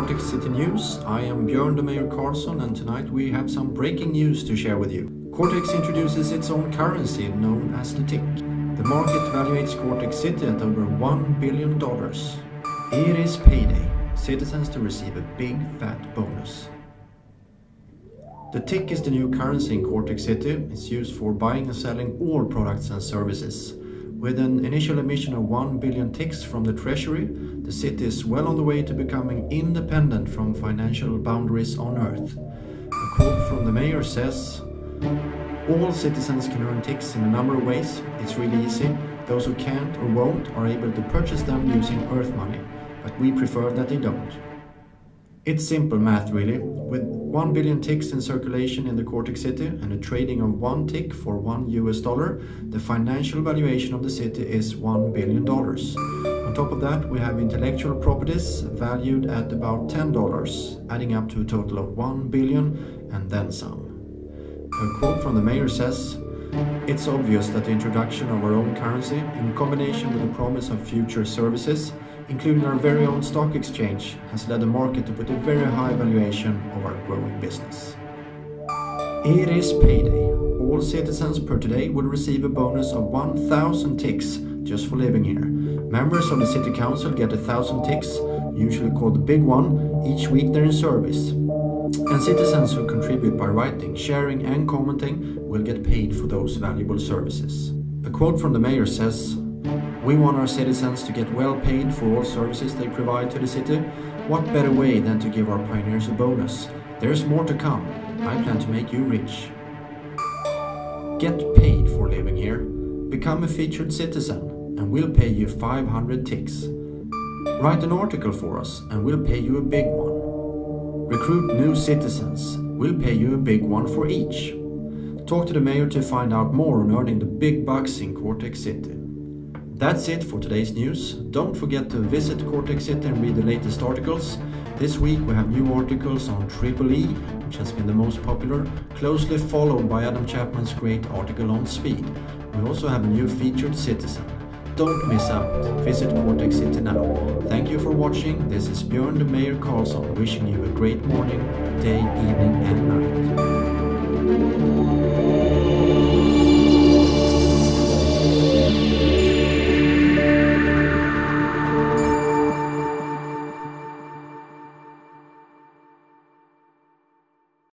Cortex City News. I am Björn de Meyer Karlsson, and tonight we have some breaking news to share with you. Cortex introduces its own currency known as the TIC. The market evaluates Cortex City at over $1 billion. It is payday. Citizens to receive a big fat bonus. The TIC is the new currency in Cortex City. It's used for buying and selling all products and services. With an initial emission of 1 billion TICs from the Treasury, the city is well on the way to becoming independent from financial boundaries on Earth. A quote from the mayor says, "All citizens can earn TICs in a number of ways. It's really easy. Those who can't or won't are able to purchase them using Earth money, but we prefer that they don't." It's simple math really. With 1 billion TICs in circulation in the Cortex City and a trading of 1 TIC for $1, the financial valuation of the city is $1 billion. On top of that, we have intellectual properties valued at about $10, adding up to a total of 1 billion and then some. A quote from the mayor says, "It's obvious that the introduction of our own currency, in combination with the promise of future services, including our very own stock exchange, has led the market to put a very high valuation of our growing business." It is payday. All citizens per today will receive a bonus of 1,000 TICs just for living here. Members of the City Council get 1,000 TICs, usually called the big one, each week they're in service. And citizens who contribute by writing, sharing and commenting will get paid for those valuable services. A quote from the mayor says, "We want our citizens to get well paid for all services they provide to the city. What better way than to give our pioneers a bonus? There's more to come. I plan to make you rich." Get paid for living here. Become a featured citizen and we'll pay you 500 TICs. Write an article for us and we'll pay you a big one. Recruit new citizens. We'll pay you a big one for each. Talk to the mayor to find out more on earning the big bucks in Cortex City. That's it for today's news. Don't forget to visit Cortex City and read the latest articles. This week we have new articles on EEE, which has been the most popular, closely followed by Adam Chapman's great article on speed. We also have a new featured citizen. Don't miss out. Visit Cortex City now. Thank you for watching. This is Björn de Meyer Karlsson wishing you a great morning, day, evening and night.